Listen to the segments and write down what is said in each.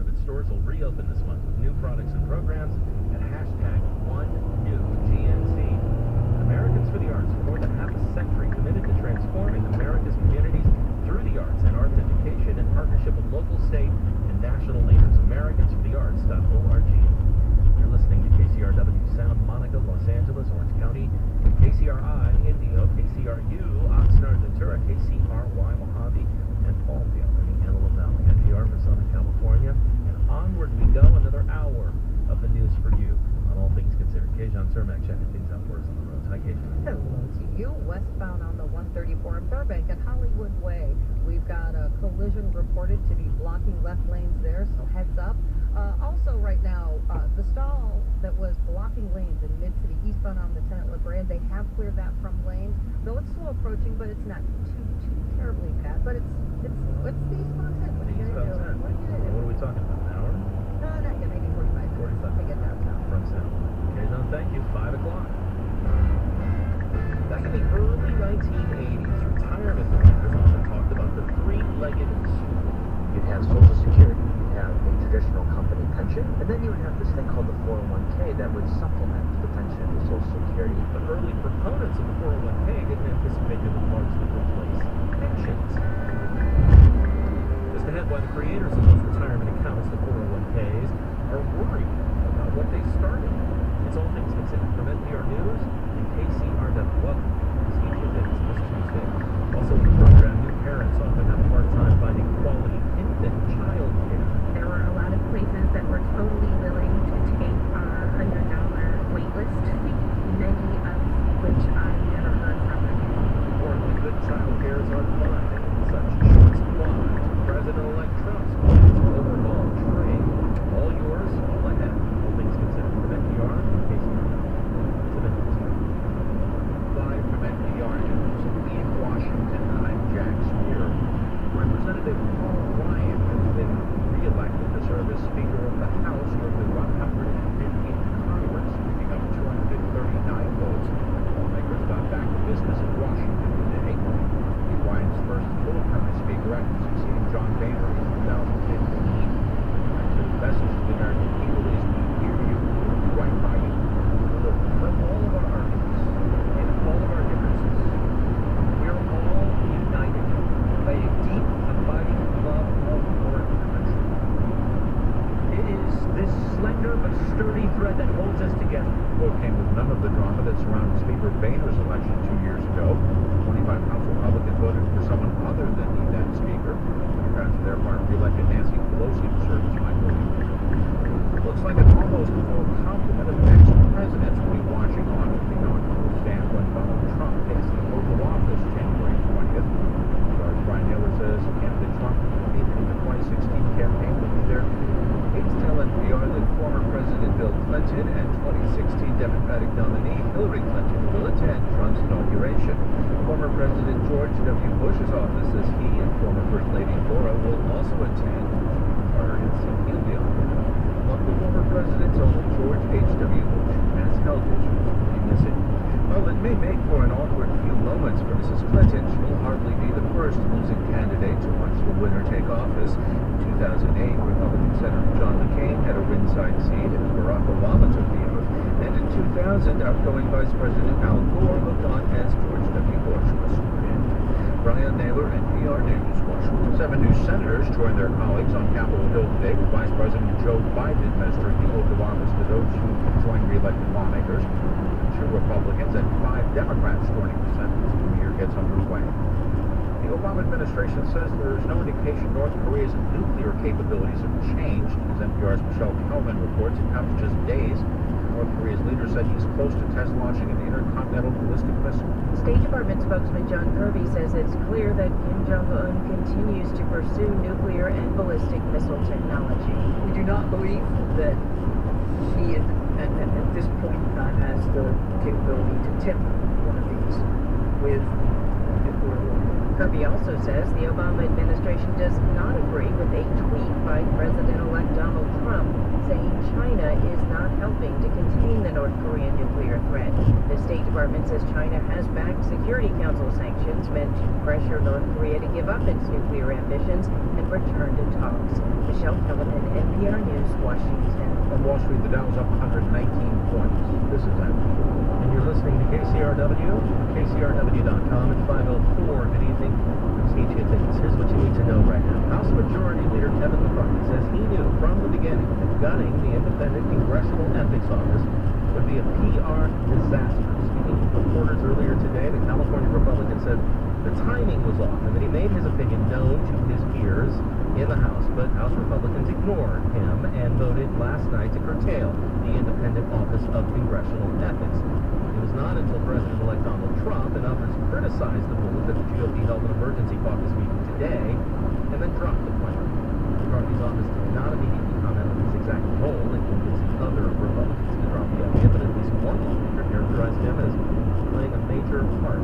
of its stores will reopen this month with new products and programs at hashtag #OneNewGNC. Americans for the Arts, for more than half a century, committed to transforming America's communities through the arts and arts education in partnership with local, state, and national leaders. AmericansForTheArts.org. You're listening to KCRW Santa Monica, Los Angeles, Orange County, KCRI, Indio, KCRU, Oxnard, Ventura, KCRY, Mojave, and Palmdale in the Antelope Valley. NPR for Southern California. And onward we go, another hour of the news for you on All Things Considered. Kayjon Cermak checking things out for us on the roads. Hi, Kayjon. Hello to you. Westbound on the 134 in Burbank at Hollywood Way. We've got a collision reported to be blocking left lanes there, so heads up. Also right now, the stall that was blocking lanes in Mid-City eastbound on Lieutenant LeGrand, they have cleared that from lanes, though it's slow approaching, but it's not too terribly bad. But it's the eastbound 10. What are you going to do? What are we talking about, an hour? Not yet, maybe 45 minutes to get downtown. From Santa Monica. Kayjon, thank you. 5 o'clock. Back in the early 1980s, retirement planners often talked about the three-legged stool. You'd have Social Security, you'd have a traditional company pension, and then you would have this thing called the 401k that would supplement the pension and Social Security. But early proponents of the 401k didn't anticipate it would largely replace pensions. Just ahead, why the creators of those retirement accounts, the 401ks, are worried about what they started. It's All Things Considered from NPR News and KCRW. Welcome to Steve Davis this Tuesday. Also in the program, new parents often have a hard time finding quality infant child care. There were a lot of places that were totally willing to take our $100 waitlist fee, many of which I never heard from again. Importantly, good child care is hard to find, and such short supply to President-elect Trump's overhaul trade. All yours, all ahead. All Things Considered from NPR and KCRW. Live from NPR News in Washington, I'm Jack Spear. Representative Paul Ryan has been re-elected to serve as Speaker of the House during the 115th Congress, picking up 239 votes. Lawmakers got back to business in Washington today. He's Ryan's first full-term as Speaker after succeeding John Boehner in 2015. Ryan's message to the American people is, we hear you, we'll be right by you. Look, for all of our arguments and all of our differences, we're all united by a deep, abiding love of our country. It is this slender but sturdy thread that holds us together. Quote came with none of the drama that surrounded Speaker Boehner's election 2 years ago. 25 House Republicans voted for someone other than the then Speaker. Democrats, for their part, re-elected Nancy Pelosi to serve as minority leader. Looks like an almost full complement of ex-presidents will be watching on as we know and understand when Donald Trump takes the oath of office January 20th. George Brian Naylor says candidate Trump in the 2016 campaign will be there. Aides tell NPR that former President Bill Clinton and 2016 Democratic nominee Hillary Clinton will attend Trump's inauguration. Former President George W. Bush's office says he and former First Lady Laura will also attend. Carter has said he'll be on it. Among the former presidents, only George H.W. Bush has health issues to be missing. While it may make for an awkward few moments for Mrs. Clinton, she'll hardly be the first losing candidate to watch the winner take office. In 2008, Republican Senator John McCain had a ringside seat as Barack Obama took the oath. And in 2000, outgoing Vice President Al Gore looked on as George W. Bush was sworn in. Brian Naylor, NPR News, Washington. 7 new senators joined their colleagues on Capitol Hill today with Vice President Joe Biden administering the oath of office to those who join re-elected lawmakers. 2 Republicans and 5 Democrats joining the Senate as the new year gets underway. The Obama administration says there is no indication North Korea's nuclear capabilities have changed. As NPR's Michelle Kelman reports, it comes just days. North Korea's leader said he's close to test launching an intercontinental ballistic missile. State Department spokesman John Kirby says it's clear that Kim Jong-un continues to pursue nuclear and ballistic missile technology. We do not believe that he, at this point in time, has the capability to tip one of these with nuclear warfare. Kirby also says the Obama administration does not agree with a tweet by President-elect Donald Trump saying China is not helping to contain the North Korean nuclear threat. The State Department says China has backed Security Council sanctions meant to pressure North Korea to give up its nuclear ambitions and return to talks. Michelle Kellerman, NPR News, Washington. On Wall Street, the Dow's up 119 points. This is Andrew. And you're listening to KCRW, KCRW.com at 5:04. Good evening. I'm Steve Tickets. Here's what you need to know right now. House Majority Leader Kevin McCarthy says he knew from the beginning that gutting the independent Congressional Ethics Office would be a PR disaster. Speaking to reporters earlier today, the California Republican said the timing was off and that he made his opinion known to his peers in the House, but House Republicans ignored him and voted last night to curtail the independent Office of Congressional Ethics. It was not until President-elect Donald Trump and others criticized the move that the GOP held an emergency caucus meeting today and then dropped the plan. McCarthy's office did not immediately comment on his exact role in convincing other Republicans to drop the idea, but at least one lawmaker characterized him as playing a major part.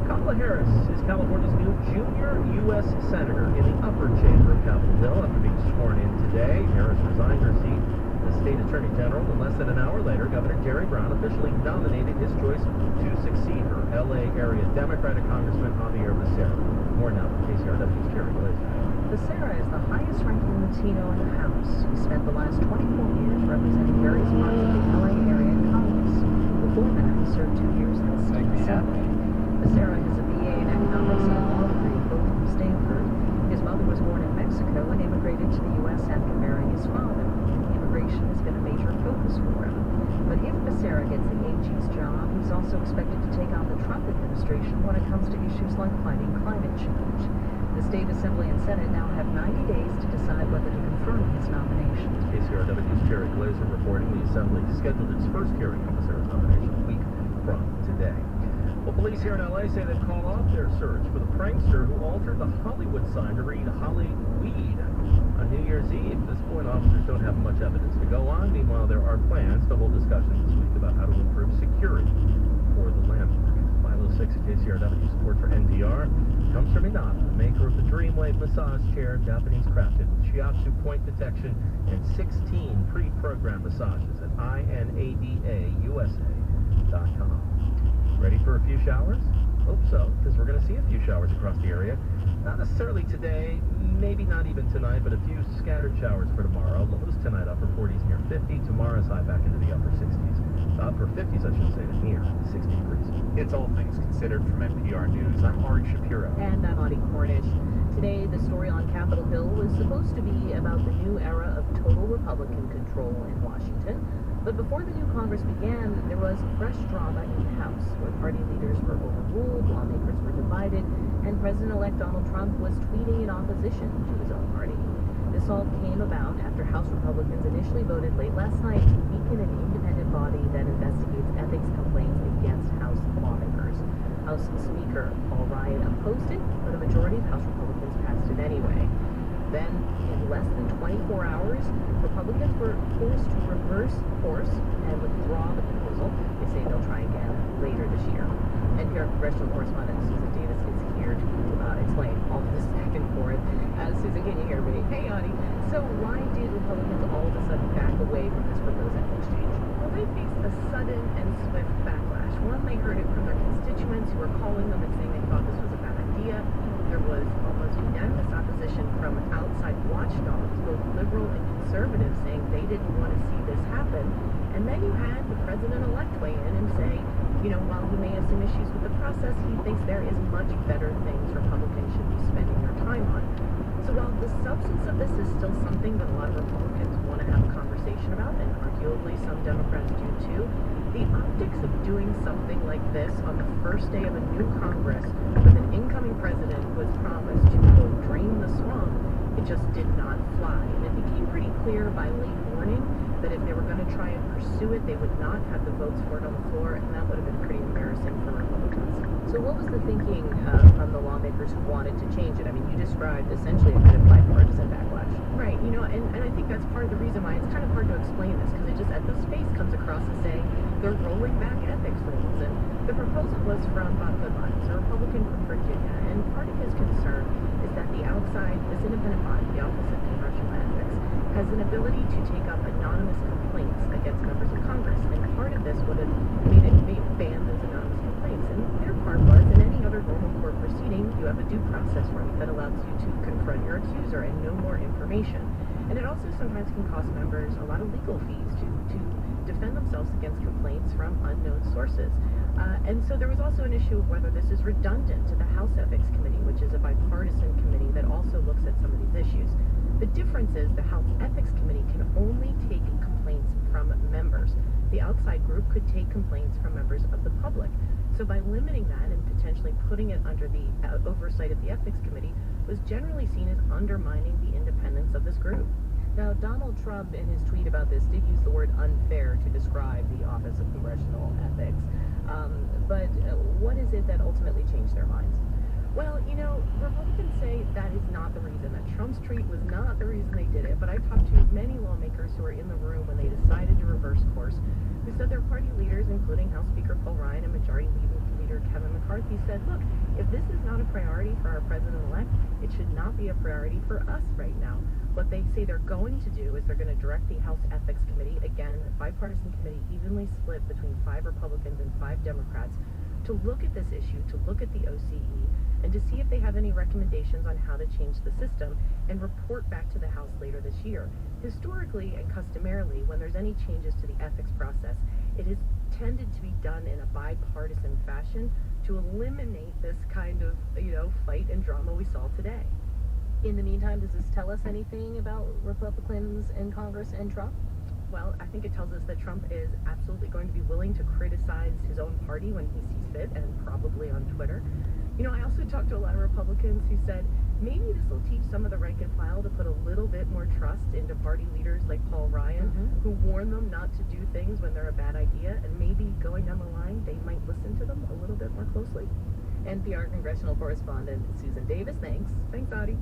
Kamala Harris is California's new junior U.S. Senator in the upper chamber of Capitol Hill after being sworn in today. Harris resigned her seat as State Attorney General, and less than an hour later, Governor Jerry Brown officially nominated his choice to succeed her, L.A. area Democratic Congressman Javier Becerra. More now from KCRW's Jerry Glazer. Becerra is the highest-ranking Latino in the House. He spent the last 24 years representing various parts of the LA area in Congress. Before that, he served 2 years in the state assembly. Becerra has a BA in economics and a law degree, both from Stanford. His mother was born in Mexico and immigrated to the U.S. after marrying his father. Immigration has been a major focus for him. But if Becerra gets the AG's job, he's also expected to take on the Trump administration when it comes to issues like fighting climate change. The State Assembly and Senate now have 90 days to decide whether to confirm his nomination. KCRW's Jerry Glazer reporting the Assembly scheduled its first hearing on Becerra's nomination a week from today. Well, police here in L.A. say they've called off their search for the prankster who altered the Hollywood sign to read Hollyweed on New Year's Eve. At this point, officers don't have much evidence to go on. Meanwhile, there are plans to hold discussions this week about how to improve security for the landmark. 506 at KCRW. Support for NPR comes from Inada, maker of the Dreamwave massage chair, Japanese crafted with shiatsu point detection and 16 pre-programmed massages at INADAUSA.com. Ready for a few showers? Hope so, because we're going to see a few showers across the area. Not necessarily today, maybe not even tonight, but a few scattered showers for tomorrow. Lows tonight, upper 40s near 50. Tomorrow's high back into the upper 60s. Upper 50s, I should say, near 60 degrees. It's All Things Considered from NPR News. I'm Ari Shapiro. And I'm Audie Cornish. Today, the story on Capitol Hill was supposed to be about the new era of total Republican control in Washington. But before the new Congress began, there was fresh drama in the House, where party leaders were overruled, lawmakers were divided, and President-elect Donald Trump was tweeting in opposition to his own party. This all came about after House Republicans initially voted late last night to weaken an independent body that investigates ethics complaints against House lawmakers. House Speaker Paul Ryan opposed it, but a majority of House Republicans passed it anyway. Then, in less than 24 hours, Republicans were forced to reverse course and withdraw the proposal. They say they'll try again later this year. NPR congressional correspondent Susan Davis is here to explain all of this back and forth. Susan, can you hear me? Hey, Audie. So why did Republicans all of a sudden back away from this proposed ethics change? Well, they faced a sudden and swift backlash. One, they heard it from their constituents who were calling them and saying they thought this was a bad idea. There was almost unanimous opposition from outside watchdogs, both liberal and conservative, saying they didn't want to see this happen. And then you had the president-elect weigh in and say, you know, while he may have some issues with the process, he thinks there is much better things Republicans should be spending their time on. So while the substance of this is still something that a lot of Republicans want to have a conversation about, and arguably some Democrats do too, the optics of doing something like this on the first day of a new Congress with an incoming president who was promised to, quote, drain the swamp, it just did not fly. And it became pretty clear by late morning that if they were going to try and pursue it, they would not have the votes for it on the floor, and that would have been pretty embarrassing for Republicans. So what was the thinking from the lawmakers who wanted to change it? I mean, you described essentially a kind of bipartisan backlash. Right, you know, and I think that's part of the reason why it's kind of hard to explain this, because it just at the face comes across as saying, they're rolling back ethics rules. And the proposal was from Bob Goodline, a Republican from Virginia, and part of his concern is that the outside, this independent body, the Office of Congressional Ethics, has an ability to take up anonymous complaints against members of Congress, and part of this would have made it ban those anonymous complaints. And their part was, in any other normal court proceeding, you have a due process right that allows you to confront your accuser and know more information. And it also sometimes can cost members a lot of legal fees to defend themselves against complaints from unknown sources. And so there was also an issue of whether this is redundant to the House Ethics Committee, which is a bipartisan committee that also looks at some of these issues. The difference is the House Ethics Committee can only take complaints from members. The outside group could take complaints from members of the public. So by limiting that and potentially putting it under the oversight of the Ethics Committee was generally seen as undermining the independence of this group. Now, Donald Trump, in his tweet about this, did use the word unfair to describe the Office of Congressional Ethics. But what is it that ultimately changed their minds? Well, you know, Republicans say that is not the reason, that Trump's tweet was not the reason they did it, but I talked to many lawmakers who were in the room when they decided to reverse course, who said their party leaders, including House Speaker Paul Ryan and Majority Leader Kevin McCarthy, said, look, if this is not a priority for our president-elect, it should not be a priority for us right now. What they say they're going to do is they're going to direct the House Ethics Committee, again, a bipartisan committee evenly split between 5 Republicans and 5 Democrats, to look at this issue, to look at the OCE, and to see if they have any recommendations on how to change the system and report back to the House later this year. Historically and customarily, when there's any changes to the ethics process, it has tended to be done in a bipartisan fashion to eliminate this kind of, fight and drama we saw today. In the meantime, does this tell us anything about Republicans in Congress and Trump? Well, I think it tells us that Trump is absolutely going to be willing to criticize his own party when he sees fit, and probably on Twitter. I also talked to a lot of Republicans who said maybe this will teach some of the rank and file to put a little bit more trust into party leaders like Paul Ryan, who warn them not to do things when they're a bad idea, and maybe going down the line, they might listen to them a little bit more closely. NPR congressional correspondent Susan Davis, thanks. Thanks, Audie.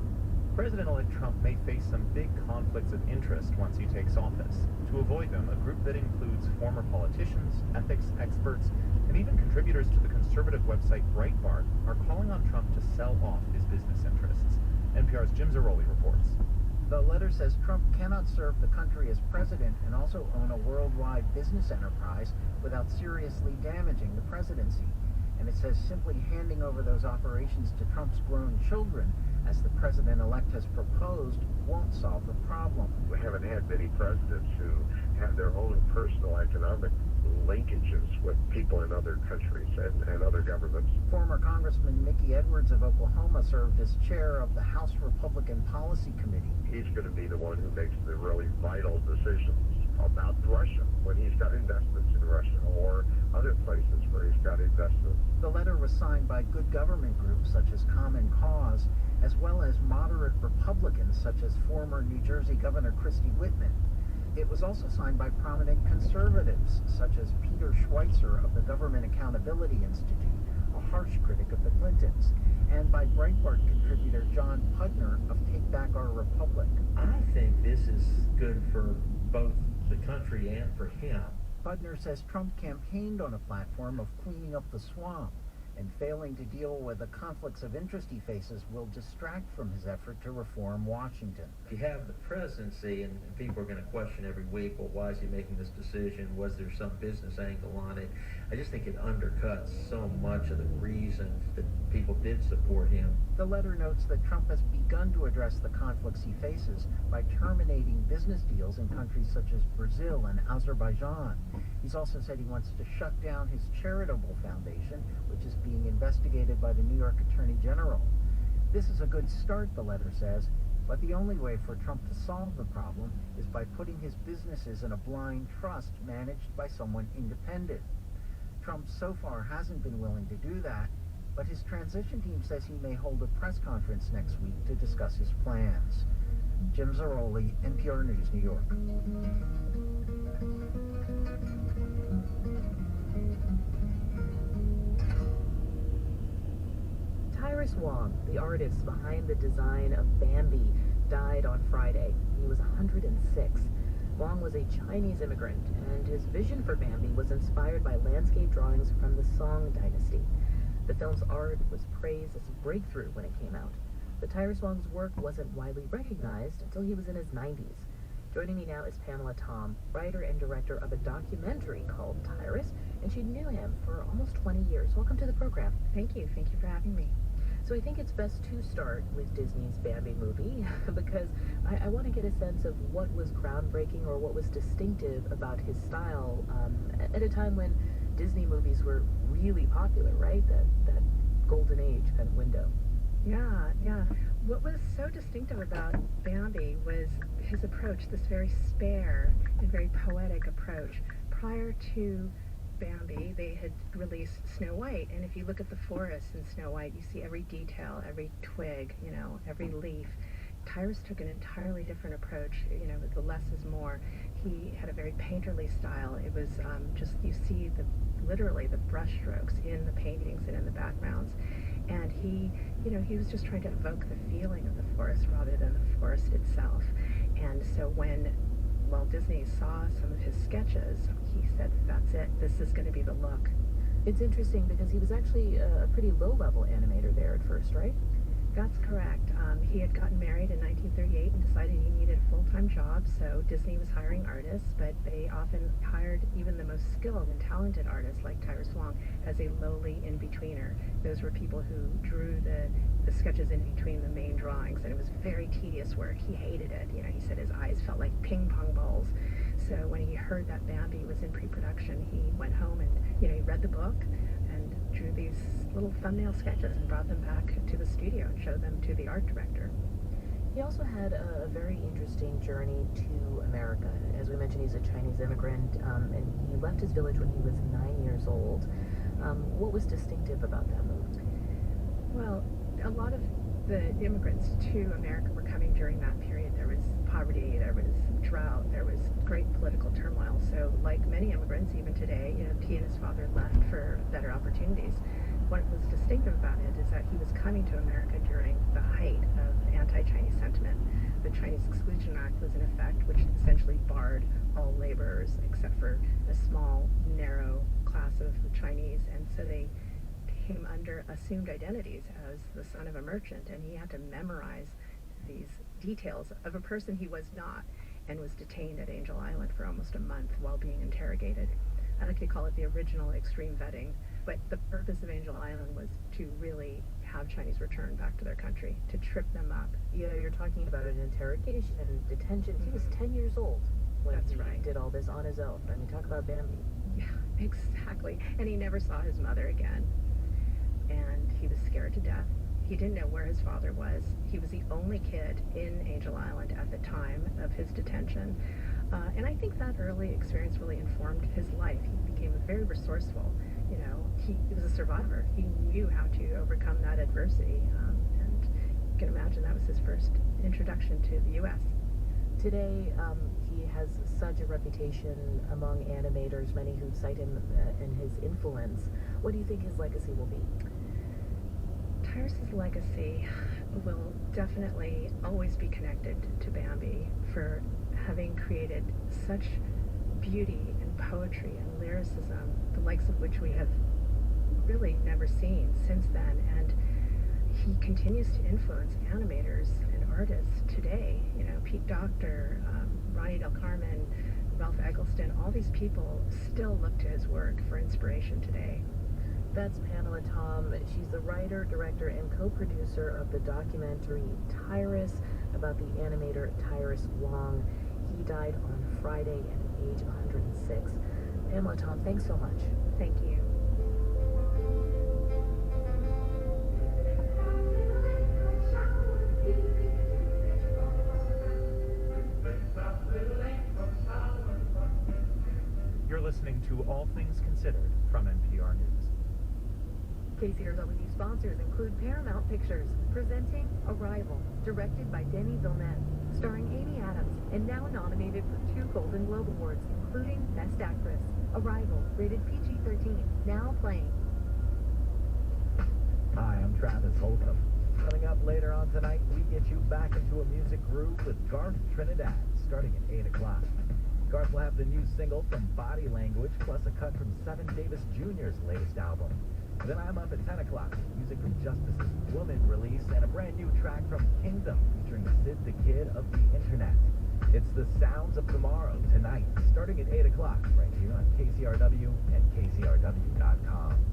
President-elect Trump may face some big conflicts of interest once he takes office. To avoid them, a group that includes former politicians, ethics experts, and even contributors to the conservative website Breitbart are calling on Trump to sell off his business interests. NPR's Jim Zarroli reports. The letter says Trump cannot serve the country as president and also own a worldwide business enterprise without seriously damaging the presidency. And it says simply handing over those operations to Trump's grown children, as the president-elect has proposed, won't solve the problem. We haven't had many presidents who have their own personal economic linkages with people in other countries and other governments. Former Congressman Mickey Edwards of Oklahoma served as chair of the House Republican Policy Committee. He's going to be the one who makes the really vital decisions about Russia when he's got investments in Russia or other places where he's got investments. The letter was signed by good government groups such as Common Cause, as well as moderate Republicans such as former New Jersey Governor Christie Whitman. It was also signed by prominent conservatives such as Peter Schweitzer of the Government Accountability Institute, a harsh critic of the Clintons, and by Breitbart contributor John Pudner of Take Back Our Republic. I think this is good for both the country and for him. Pudner says Trump campaigned on a platform of cleaning up the swamp, and failing to deal with the conflicts of interest he faces will distract from his effort to reform Washington. If you have the presidency and people are going to question every week, well, why is he making this decision? Was there some business angle on it? I just think it undercuts so much of the reason that people did support him. The letter notes that Trump has begun to address the conflicts he faces by terminating business deals in countries such as Brazil and Azerbaijan. He's also said he wants to shut down his charitable foundation, which is being investigated by the New York Attorney General. This is a good start, the letter says, but the only way for Trump to solve the problem is by putting his businesses in a blind trust managed by someone independent. Trump so far hasn't been willing to do that, but his transition team says he may hold a press conference next week to discuss his plans. Jim Zarroli, NPR News, New York. Tyrus Wong, the artist behind the design of Bambi, died on Friday. He was 106. Wong was a Chinese immigrant, and his vision for Bambi was inspired by landscape drawings from the Song dynasty. The film's art was praised as a breakthrough when it came out. But Tyrus Wong's work wasn't widely recognized until he was in his 90s. Joining me now is Pamela Tom, writer and director of a documentary called Tyrus, and she knew him for almost 20 years. Welcome to the program. Thank you for having me. So I think it's best to start with Disney's Bambi movie because I want to get a sense of what was groundbreaking or what was distinctive about his style at a time when Disney movies were really popular, right? That golden age kind of window. Yeah. What was so distinctive about Bambi was his approach, this very spare and very poetic approach. Prior to Bambi, they had released Snow White, and if you look at the forest in Snow White, you see every detail, every twig, every leaf. Tyrus took an entirely different approach, the less is more. He had a very painterly style. It was just, you see literally the brush strokes in the paintings and in the backgrounds. And he was just trying to evoke the feeling of the forest rather than the forest itself. And so when Walt Disney saw some of his sketches, he said, that's it, this is going to be the look. It's interesting because he was actually a pretty low-level animator there at first, right? That's correct. He had gotten married in 1938 and decided he needed a full-time job, so Disney was hiring artists, but they often hired even the most skilled and talented artists like Tyrus Wong as a lowly in-betweener. Those were people who drew the sketches in between the main drawings, and it was very tedious work. He hated it. He said his eyes felt like ping pong balls. So when he heard that Bambi was in pre-production, he went home and, he read the book and drew these little thumbnail sketches and brought them back to the studio and showed them to the art director. He also had a very interesting journey to America. As we mentioned, he's a Chinese immigrant, and he left his village when he was 9 years old. What was distinctive about that move? Well, a lot of the immigrants to America were coming during that period. There was poverty, there was drought, there was great political turmoil. So like many immigrants, even today, he and his father left for better opportunities. What was distinctive about it is that he was coming to America during the height of anti-Chinese sentiment. The Chinese Exclusion Act was in effect, which essentially barred all laborers except for a small, narrow class of Chinese, and so they came under assumed identities as the son of a merchant, and he had to memorize these details of a person he was not, and was detained at Angel Island for almost a month while being interrogated. I like to call it the original extreme vetting, but the purpose of Angel Island was to really have Chinese return back to their country, to trip them up. You're talking about an interrogation and detention. He was 10 years old when That's he right. did all this on his own. I mean, talk about Bambi. Yeah, exactly. And he never saw his mother again. And he was scared to death. He didn't know where his father was. He was the only kid in Angel Island at the time of his detention. And I think that early experience really informed his life. He became very resourceful. He was a survivor. He knew how to overcome that adversity. And you can imagine that was his first introduction to the U.S. Today, he has such a reputation among animators, many who cite him and his influence. What do you think his legacy will be? Tyrus's legacy will definitely always be connected to Bambi for having created such beauty and poetry and lyricism, the likes of which we have really never seen since then. And he continues to influence animators and artists today. Pete Docter, Ronnie Del Carmen, Ralph Eggleston, all these people still look to his work for inspiration today. That's Pamela Tom. She's the writer, director, and co-producer of the documentary Tyrus about the animator Tyrus Wong. He died on Friday at the age of 106. Pamela Tom, thanks so much. Thank you. You're listening to All Things Considered from NPR News. KCRW sponsors include Paramount Pictures, presenting Arrival, directed by Denis Villeneuve, starring Amy Adams, and now nominated for 2 Golden Globe Awards, including Best Actress. Arrival, rated PG-13, now playing. Hi, I'm Travis Holcomb. Coming up later on tonight, we get you back into a music groove with Garth Trinidad, starting at 8 o'clock. Garth will have the new single from Body Language, plus a cut from Seven Davis Jr.'s latest album. Then I'm up at 10 o'clock, music from Justice's Woman release, and a brand new track from Kingdom, featuring Sid the Kid of the Internet. It's the Sounds of Tomorrow, tonight, starting at 8 o'clock, right here on KCRW and KCRW.com.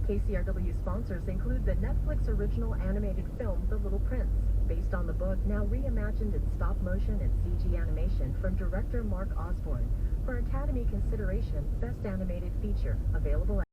KCRW sponsors include the Netflix original animated film The Little Prince, based on the book, now reimagined in stop motion and CG animation from director Mark Osborne. For Academy consideration, Best Animated Feature, available at